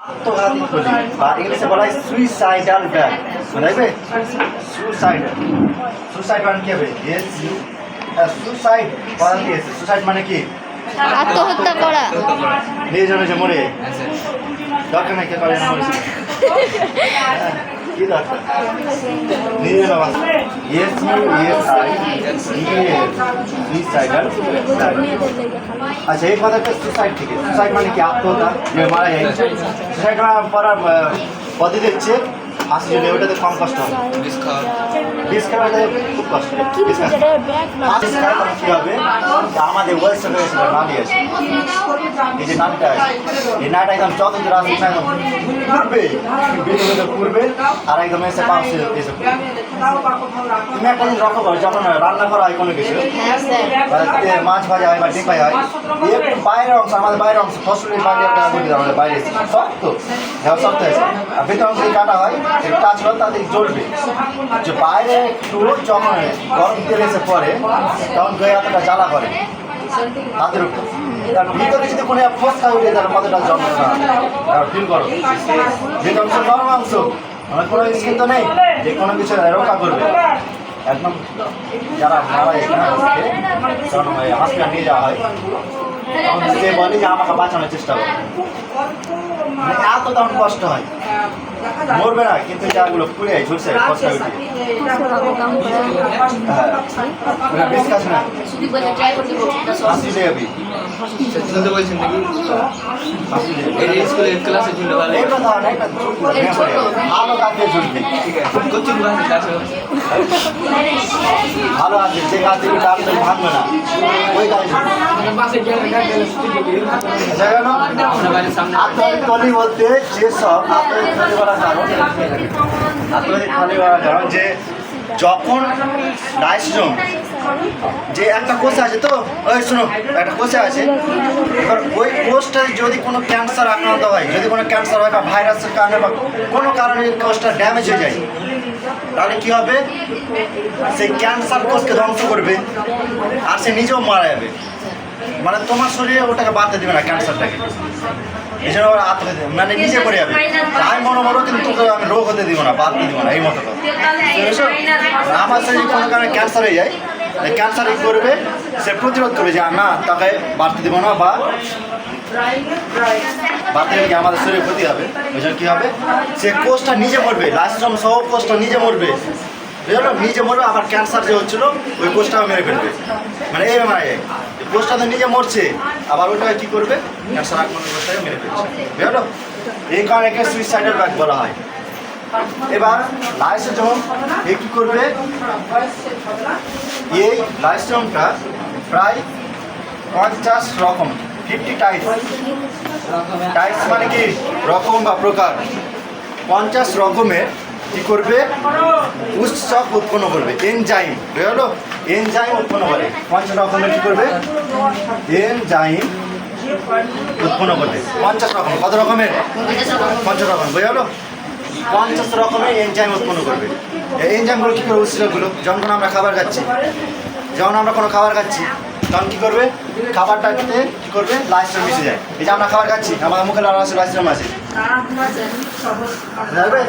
আত্মঘাতী থলি বা ইংলিশে বলা হয় সুইসাইডাল ব্যাগ, বুঝাইবে? সুসাইড মানে কি হবে? সুসাইড করা দিয়েছে। সুসাইড মানে কি? আত্মহত্যা করা। নিজজনে যে মরে দরকার নাই, কে করে না মরেছে কি দরকার? নিজে বাবা সুইসাইডাল। আচ্ছা, এই কথাটা সুসাইড থেকে। সুসাইড মানে কি? আত্মহত্যা, যে মারা যায়। সুসাইড করার পদ্ধতি হচ্ছে ফাঁসি ঝুলে, ওটাতে কম কষ্ট হবে। বিষ খাওয়া খুব কষ্ট। বিষ খাওয়া কী হবে? আমাদের ওয়েস্ট হয়েছিল নালি আছে, এই যে নালটা আছে, এই নালটা একদম যত দূর আসবে একদম পুড়বে, বেঁধে পুড়বে, আর একদম এসে পাশে এসে তুমি একটা জিনিস লক্ষ্য করো, যখন রান্না করা হয় কোনো কিছু, মাছ ভাজা হয় বা ডিম ভাজা হয়, একটু বাইরের অংশ, আমাদের বাইরের অংশ ফসলের বাইরে একটা আমাদের বাইরে শক্ত, শক্ত হয়েছে, আর ভেতর অংশ কাটা হয়, কাজ করে তাদের জ্বলবে। যে বাইরে একটু যখন গরম তেল এসে পরে তখন গায়ে এতটা জ্বালা করে হাতের উপর, তার ভিতরে যদি কোনো ফসকা উঠে তার কতটা যন্ত্রণা ফিল করো। ভেতর অংশ নরম অংশ, আমার কোনো স্কিন তো নেই যে কোনো কিছু রক্ষা করবে। একদম যারা মারা যায় না, তখন হসপিটাল নিয়ে যাওয়া হয়, তখন সে বলে যে আমাকে বাঁচানোর চেষ্টা করে, মানে এত তখন কষ্ট হয়। মরবে না কিন্তু যাগুলো পুড়ে ঝুলছে কষ্ট উঠে। হ্যাঁ, বেশ কাজ না যাবি শুনতে বলছেন নাকি? স্কুলের ক্লাসে ঝুলে ভালো ভালো কাজে ঝুলবি, ঠিক আছে। কোচিং ক্লাসে ভালো আছে, যে কাজ দিবি তার তো ভাঙবে না, ওই কাজ আত্মহত্যা বলতে যেসব আত্মহত্যা করার কারণ, আত্মহত্যা করার কারণ যে যখন লাইসোজোম যে একটা কোষে আছে, তো ওই শোনো একটা কোষে আছে, এবার ওই কোষটা যদি কোনো ক্যান্সার আক্রান্ত হয়, যদি কোনো ক্যান্সার হয় বা ভাইরাসের কারণে বা কোনো কারণে কোষটা ড্যামেজ হয়ে যায়, তাহলে কী হবে? সেই ক্যান্সার কোষকে ধ্বংস করবে আর সে নিজেও মারা যাবে, মানে তোমার শরীরে ওটাকে বাড়তে দেবে না ক্যান্সারটাকে। এই জন্য আবার আত্মহত্যা মানে নিজে করে যাবে, আমি মনে কিন্তু তোকে আমি রোগ হতে দিব না, বাড়তে দিব না, এই মতো কথা। আমার শরীরে কোনো কারণে ক্যান্সার হয়ে যায়, ক্যান্সার কী করবে? সে প্রতিরোধ করবে যে না তাকে বাড়তে দিব না, বা বাড়তে গেলে আমাদের শরীরে ক্ষতি হবে। ওই জন্য কী হবে? সে কোষটা নিজে মরবে, লাইসোজোম সহ কোষটা নিজে মরবে, বুঝলো? নিজে মরবে, আবার ক্যান্সার যে হচ্ছিলো ওই কোষটাও মেরে ফেলবে, মানে এই মানে কোষটা তো নিজে মরছে, আবার ওইটাকে কী করবে? ক্যান্সার আক্রান্ত কোষটাকে মেরে ফেলছে, বুঝলো? এই কারণে একে সুইসাইডাল ব্যাগ বলা হয়। এবার লাইসোজোম এ কী করবে? এই লাইসোজোমটা প্রায় 50 রকম, 50 টাইপস। টাইপস মানে কি? রকম বা প্রকার। 50 রকমের কী করবে? উৎসক উৎপন্ন করবে, এনজাইম, বুঝলো? এনজাইম উৎপন্ন করে 50 রকমের কী করবে? এনজাইম উৎপন্ন করবে 50 রকম। কত রকমের? 50 রকম, বুঝলো? 50 রকমের এনজাইম উৎপন্ন করবে। এই এনজাইমগুলো কী করবে? উৎসেচকগুলো যখন আমরা খাবার খাচ্ছি, যখন আমরা কোনো খাবার খাচ্ছি তখন কী করবে? খাবারটাতে কী করবে? লাইসোজোম মিশে যায়। এই যে আমরা খাবার খাচ্ছি, আমাদের মুখে লাইসোজোম আছে, বুঝবে?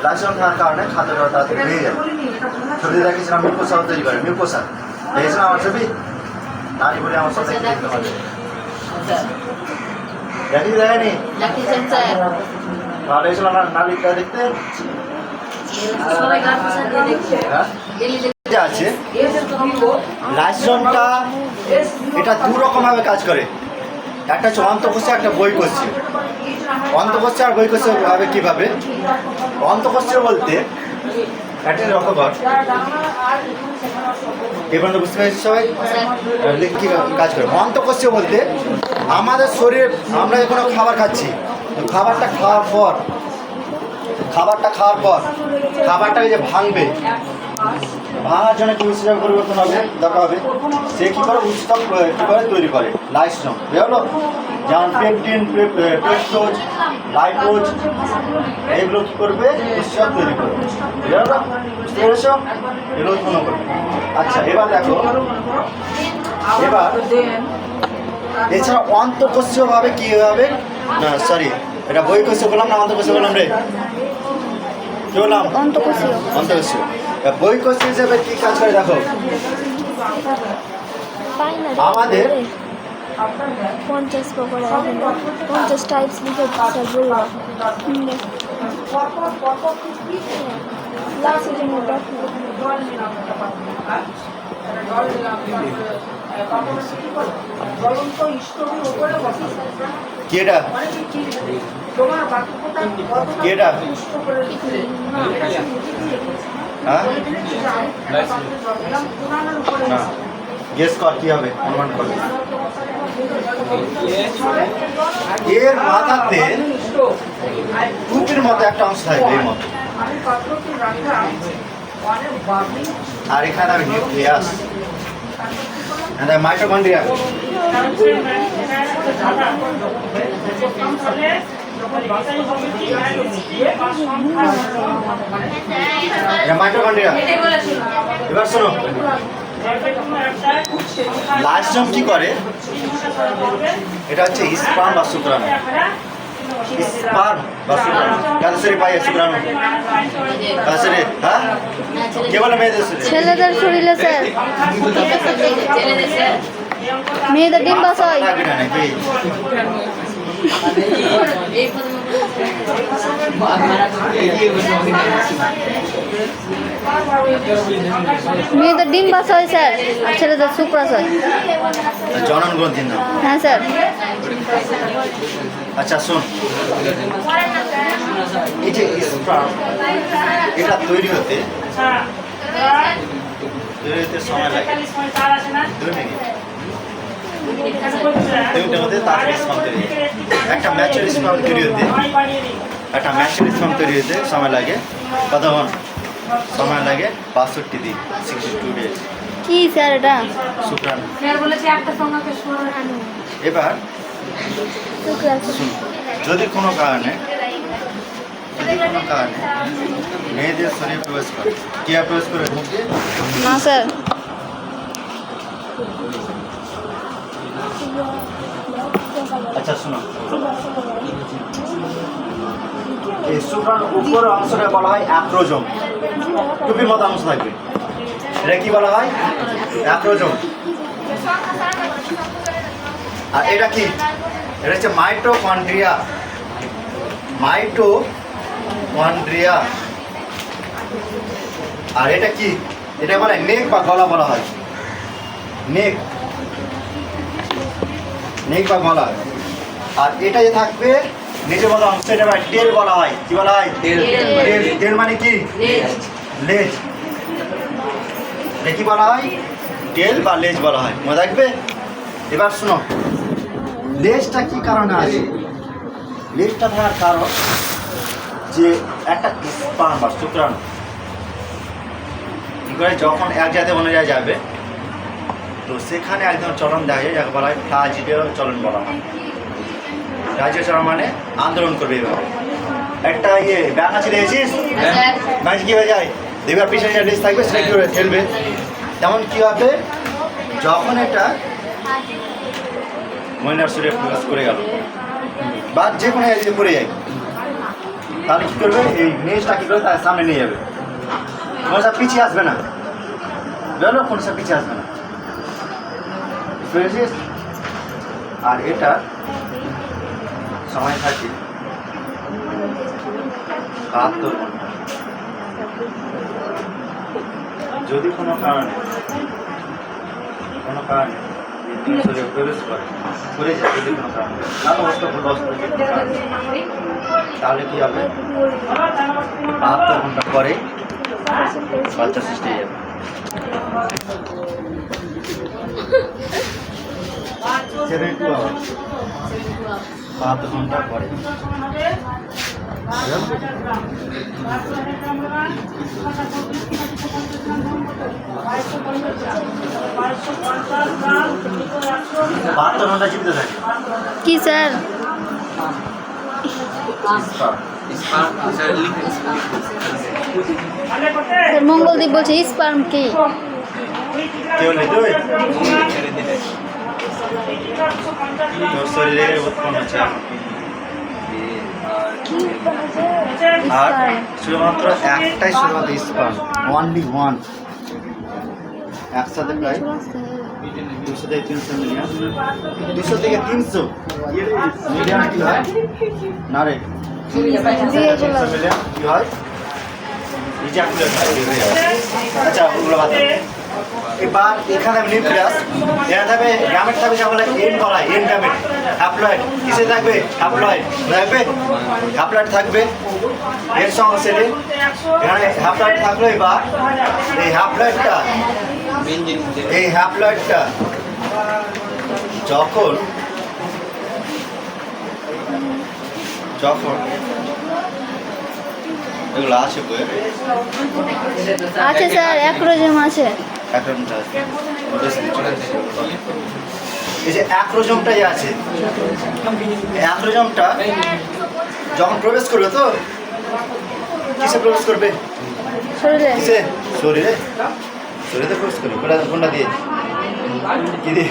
লাইসোজোম থাকার কারণে খাদ্যটা তাড়াতাড়ি ভেঙে যায়। ছবি দেখেছিলাম মিউকোসা তৈরি করে, মিউকোসা দেখেছিলাম আমার ছবি, নারী বলে আমার সাথে দেখতে হবে, দেখি দেখেনি ভালো হয়েছিল না নারীটা দেখতে আছে। লাইসোজোমটা এটা দু রকমভাবে কাজ করে, একটা হচ্ছে অন্তঃকোষীয়, একটা বহিঃকোষীয়। অন্তঃকোষীয় আর বহিঃকোষীয় ভাবে কীভাবে? অন্তঃকোষীয় বলতে একটা রকমবার এবার তো বুঝতে পারছি সবাই কীভাবে কাজ করে। অন্তঃকোষীয় বলতে আমাদের শরীরে আমরা যখন খাবার খাচ্ছি, খাবারটা খাওয়ার পর খাবারটাকে যে ভাঙবে, ভাঙার জন্য কি উৎসেচক পরিবর্তন হবে, দরকার হবে। সে কী করে? উৎসেচক কী করে তৈরি করে? লাইসোজোম, বুঝলো? যেমন পেপটিন, পেপটোজ, লাইপোজ, এইগুলো কী করবে? উৎসেচক তৈরি করবে, বুঝলো? বুঝতে পেরেছ? এগুলো উৎপন্ন করবে। আচ্ছা, এবার দেখো, এবার এছাড়া অন্তঃকোষীয়ভাবে কী হবে? না সরি, এটা বই কোষে বললাম না অন্ত কোষে বললাম রে? কি বললাম? অন্তকোষীয়। অন্তঃকোষীয়। বই কোষ হিসেবে কি কাজ করে দেখো? পাই না রে। আমাদের 50 প্রকার আছে, 50 টাইপস লিখে স্যার বলল। লাস্টের জন্য কি এটা? কি এটা? হ্যাঁ না, গেস কর কি হবে, অনুমান কর। এর মাথাতে টুপির মতো একটা অংশ থাকবে এর মতো, আর এখানে আমি নিউক্লিয়াস, মাইটোকন্ড্রিয়া। মাইটোকন্ড্রিয়া। এবার শোনো, লাইসোজোম কি করে? এটা হচ্ছে স্পার্ম বা শুক্রাণু। স্পার্ম বা শুক্রাণু কাদের শরীরে পাই? শুক্রাণু কাদের শরীরে? হ্যাঁ, কে বলে মেয়েদের শরীরে? ছেলেদের শরীরে স্যার, মেয়েদের ডিম্বাশয়। মেয়েদের ডিম্বাশয় স্যার, আর ছেলেদের শুক্রাশয়। জনন গ্রন্থির নাম। হ্যাঁ স্যার। আচ্ছা শোন, এই যে স্পার্ম, এটা তৈরি হতে সময় লাগে 2 মিনিট। 2 মিনিটের মধ্যে তাড়াতাড়ি স্পার্ম তৈরি হয়। একটা ম্যাচুর স্পার্ম তৈরি হতে, একটা ম্যাচুর স্পার্ম তৈরি হতে সময় লাগে কতক্ষণ? সময় লাগে 62 দিন, 62 ডেজ। কি স্যার এটা? শুক্রাণু। এবার যদি কোনো কারণে মেয়েদের শরীরে প্রবেশ করে, কি প্রবেশ করে? মুখ দিয়ে? না স্যার। আচ্ছা শোনো, এই শুক্রাণুর উপরের অংশটা বলা হয় অ্যাক্রোজোম, টুপির মতো অংশ থাকবে। এটা কি বলা হয়? অ্যাক্রোজোম। আর এটা কি? এটা হচ্ছে মাইটোকন্ড্রিয়া। মাইটোকন্ড্রিয়া। আর এটা কি? এটা বলে নেক বা গলা বলা হয়। নেক বা গলা। আর এটা যে থাকবে নিচে বলা অংশ, এটা টেল বলা হয়। কি বলা হয়? টেল। টেল মানে কি? লেজ। কি বলা হয়? টেল বা লেজ বলা হয়, মনে রাখবে। এবার শোনো, লেজটা কি কারণে আছে? লেজটা থাকার কারণ যে একটা স্পার্ম বা শুক্রাণু কি করে যখন এক জায়গাতে অন্য জায়গায় যাবে, তো সেখানে একদম চলন দেখা যায়, যাকে বলা হয় ফ্লাজিলীয় চলন বলা হয়। ফ্লাজিলীয় চলন মানে আন্দোলন করবে এভাবে। একটা ব্যাগ আছে দেখেছিস? ব্যাগ কি হয়ে যায়? এবার পিছনে যে লেজ থাকবে সেটা কি করে ঠেলবে। তেমন কী হবে, যখন এটা মহিলার শরীরে প্রবেশ করে গেল বা যে কোনো জায়গায় পড়ে যায়, তাহলে কী করবে? এই নেজটা কী করে তার সামনে নিয়ে যাবে, কোনো সব পিছিয়ে আসবে না। বেরোলো কোনো সব পিছিয়ে আসবে না, বুঝেছিস? আর এটা সময় থাকে 72 ঘন্টা। যদি কোনো কারণে শরীরে প্রবেশ করে যায়, যদি কোনো কারণে তাহলে কী হবে? 72 ঘন্টা পরে বাচ্চা সৃষ্টি হয়ে যাবে। 72 hours, 72 ঘন্টা পরে। কি স্যার? মঙ্গলদীপ বলছে স্পার্ম কি? তোর শরীরে উৎপন্ন হচ্ছে আর শুধুমাত্র একটাই শুধুমাত্র স্পার্ম, অনলি ওয়ান। একসাথে প্রায় 200 থেকে 300 মিলিয়ন, 200 থেকে 300 মিলিয়ন কি হয় না রে, 300 মিলিয়ন কি হয় ইজাকুলেট হয়। আচ্ছা ওগুলো বাদ দাও। এবার এখানে নিউক্লিয়াস এরা থাকবে, গ্যামেট থাকবে যা বলে এন বলা হয়, এন গ্যামেট। হ্যাপ্লয়েড কিসে থাকবে, হ্যাপ্লয়েড থাকবে, হ্যাপ্লয়েড থাকবে এর সঙ্গে সেটে। এখানে হ্যাপ্লয়েড থাকলো। এবার এই হ্যাপ্লয়েডটা, এই হ্যাপ্লয়েডটা যখন যখন এগুলো আছে বইয়ে আছে স্যার, অ্যাক্রোজম আছে। অ্যাক্রোজমটা আছে। এই যে অ্যাক্রোজমটা যে আছে, অ্যাক্রোজমটা যখন প্রবেশ করবে তো কিসে প্রবেশ করবে, শরীরে কিসে, শরীরে, শরীরে প্রবেশ করবে। কোনটা দিয়ে, কি দিয়ে,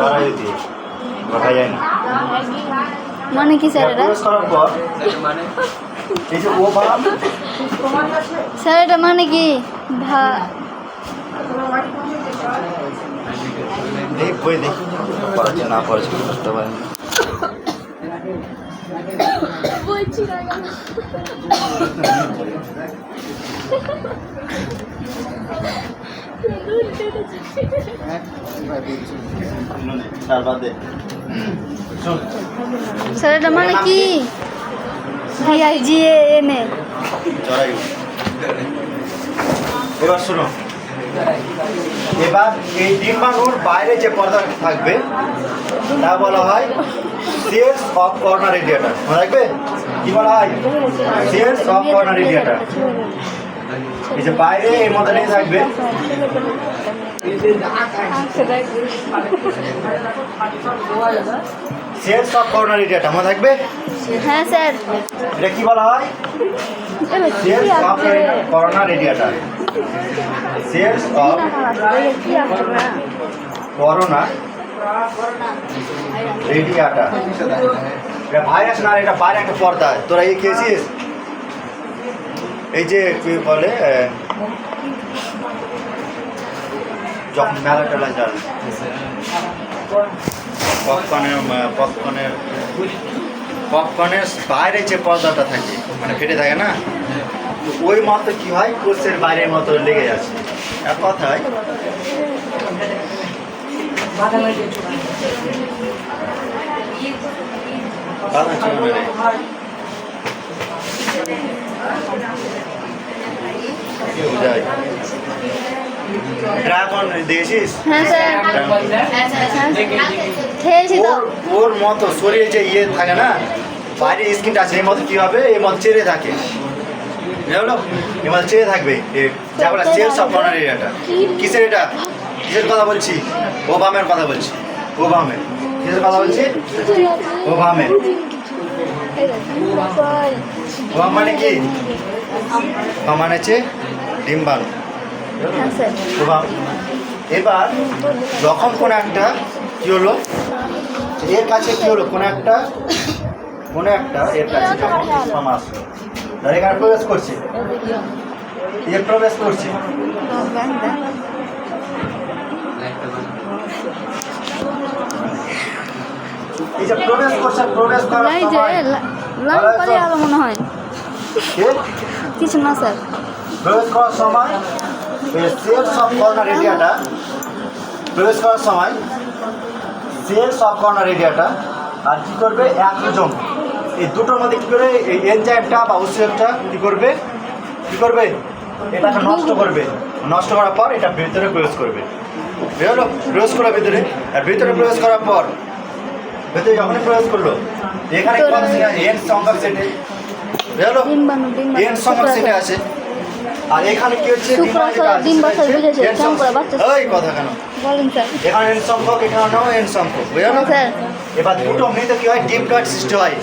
জরায়ু দিয়ে, দেখা যায় না। মানে কি স্যার এটা? প্রবেশ করার পর মানে এই যে ওভাম, স্যার এটা মানে কি? এই বই দেখি পড়াচ্ছে না পড়াচ্ছে বুঝতে পারেন। তার বাদে শোন, স্যার এটা মানে কি? VIGANA। জরায়ু। এবার শোনো, এবার এই ডিম্বাণুর বাইরে যে পর্দা থাকবে তা বলা হয় সেলস অফ কর্নার রেডিয়েটার। মনে রাখবে কি বলা হয়, সেলস অফ কর্নার রেডিয়েটার। এই যে বাইরে এর মধ্যে নিয়ে থাকবে সেলস অফ কর্নার রেডিয়েটার, মনে থাকবে। হ্যাঁ স্যার। এটা কি বলা হয়, cells of corona radiata, cells of corona radiata. এটা ভাইরাস না, এটা বাইরে একটা পর্দা। তোরা এই খেয়েছিস, এই যে কি বলে যখন মেলা টেলা যায় পপকর্নের বাইরে যে পর্দাটা থাকে মানে ফেটে থাকে না, তো ওই মতো কি হয় কোর্সের বাইরের মতো লেগে যাচ্ছে। এক কথায় বাধা ছিল না রে। কি বোঝায়, ড্রাগন দেখেছিস? হ্যাঁ স্যার, খেয়েছি তো। ওর মতো শরীরে যে ইয়ে থাকে না, বাইরে স্কিনটা আছে, এর মতো কি হবে, এর মতো চেড়ে থাকে, বুঝলো, এর মতো চেড়ে থাকবে। যা বলে সেলস অফ কর্নার রেডিয়েটার। কিসের এটা, কিসের কথা বলছি, ওভামের কথা বলছি, ওভামের। কিসের কথা বলছি, ওভামের। ওভাম মানে কি, ওভাম মানে হচ্ছে ডিম্বাণু। হ্যাঁ স্যার। ওভাম। এবার যখন কোনো একটা কি হলো, এর কাছে কি হলো, কোনো একটা এর কাছে যখন স্পাম আসলো, তার এখানে প্রবেশ করছে, এর প্রবেশ করছে, এই যে প্রবেশ করছে, প্রবেশ করার এই যে সময় লাইন পারে আলো মনে হয় কিছু না স্যার। প্রবেশ করার সময় সেলস অফ কর্নার রেডিয়েটার, প্রবেশ করার সময় সেলস অফ কর্নার রেডিয়েটার আর কী করবে, অ্যাক্রোজম, এই দুটোর মধ্যে কী করে এই এনজাইমটা বা উৎসেচকটা কী করবে, এটাকে নষ্ট করবে। নষ্ট করার পর এটা ভিতরে প্রবেশ করবে, বুঝলো, প্রবেশ করার ভিতরে। আর ভিতরে প্রবেশ করার পর ভেতরে যখনই প্রবেশ করলো এখানে এন সংখ্যক সেটে, বুঝলো, এন সংখ্যক সেটে আছে। আর এখানে কি হচ্ছে, ওই কথা কেন এখানে এন সংখ্যক, এখানেও এন সংখ্যক, বুঝলো। এবার দুটো মিলিত কি হয়, ডিপ্লয়েড সৃষ্টি হয়,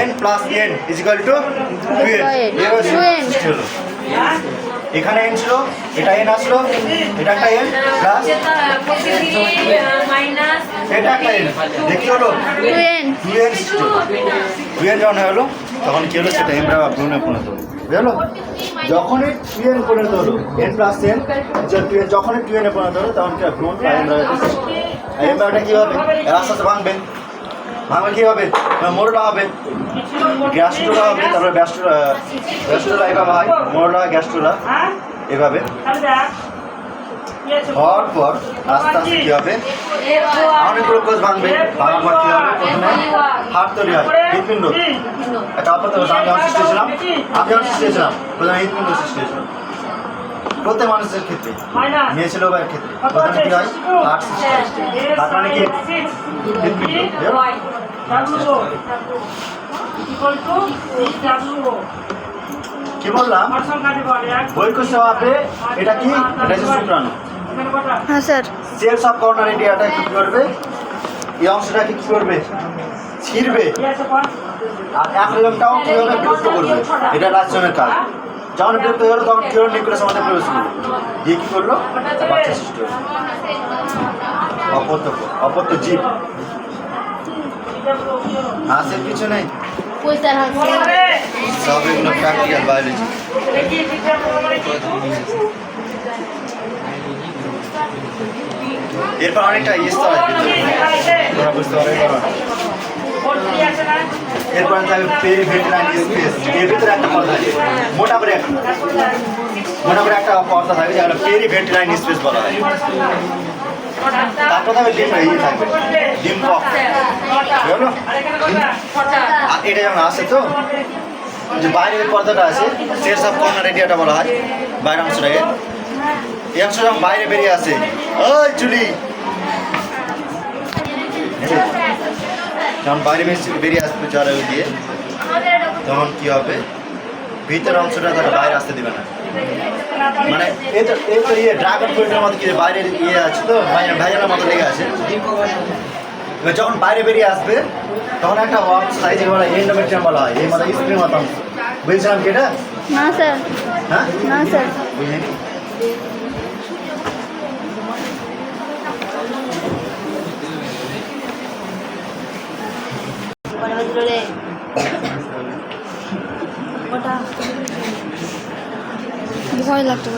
n + n = 2n। এখানে এন ছিল, এটা এন আসলো, এটা একটা এন প্লাস এটা একটা এন, দেখি হলো 2n 2n যখন হলো তখন কি হলো সেটা এমরা ব্রুনে পরিণত হলো, বুঝলো? যখনই 2n পরিণত হলো n প্লাস n, যখনই 2n এ পরিণত হলো তখন কি ব্রুন এমরাটা কি হবে? আস্তে আস্তে ভাঙবে কি হবে? মোরলা হবে, গ্যাস্ট্রোলা হবে, তারপরে গ্যাস্ট্রোলা এভাবে হয়, মোরলা গ্যাস্ট্রোলা এভাবে হওয়ার পর আস্তে আস্তে কী হবে? অনেকগুলো কোষ ভাঙবে, ভাঙার পর কী হবে? প্রথমে হাড় তৈরি হয়, হৃৎপিণ্ড, একটা অপত্য আমি যখন সৃষ্টি হয়েছিলাম, প্রথমে হৃৎপিণ্ড সৃষ্টি হয়েছিল প্রত্যেক মানুষের ক্ষেত্রে, মেয়ে ছিল বা ক্ষেত্রে প্রথমে কী হয়? হার্ট সৃষ্টি হয়। হার্ট মানে কি? হৃৎপিণ্ড। কি বললাম? বৈকোষ হবে, এটা কি? এটা হচ্ছে শুক্রাণু। হ্যাঁ স্যার। সেলস অফ কর্নার এরিয়াটা কি করবে? এই অংশটা কি করবে? ছিঁড়বে আর অ্যাক্রিলমটাও কীভাবে বিলুপ্ত করবে, এটা রাজজনের কাজ। যখন বিলুপ্ত হলো তখন কিরণ নিউক্লিয়াস আমাদের প্রবেশ করলো, দিয়ে কী করলো? বাচ্চা সৃষ্টি হলো। অপত্য জীব হাসের কিছু নেই, সব এগুলো প্র্যাকটিক্যাল বায়োলজি। এরপর অনেকটা স্তর আছে তোমরা বুঝতে পারবে। এরপর থাকবে পেরিভেন্ট্রাল স্পেস, এর ভিতরে একটা পর্দা থাকে, মোটা করে একটা পর্দা থাকে যেটা পেরিভেন্ট্রাল স্পেস বলা হয়। তারপর থাকবে ডিম বক্স, বুঝলো? আর এটা যেমন আসে তো যে বাইরের পর্দাটা আছে, সেলস অফ কর্নার এরিয়াটা বলা হয়, বাইরের অংশটাকে। এই অংশ যখন বাইরে বেরিয়ে আসে, ওই চুলি যখন বাইরে বেরিয়ে আসবে জ্বরে দিয়ে, তখন কী হবে? ভিতরের অংশটা তারা বাইরে আসতে দেবে না। মানে এই তো ড্রাগন ফ্রুটের মতো কি বাইরের আছে তো ভাইজানের মতো লেগে আছে, এবার যখন বাইরে বেরিয়ে আসবে তখন একটা সাইজে বলা এন্ডোমেট্রিয়াম বলা হয়, এই মতো স্প্রিং মতো অংশ। বুঝছিলাম কি এটা? না স্যার। হ্যাঁ না স্যার। বুঝিনি। ওটা ভয় লাগতো।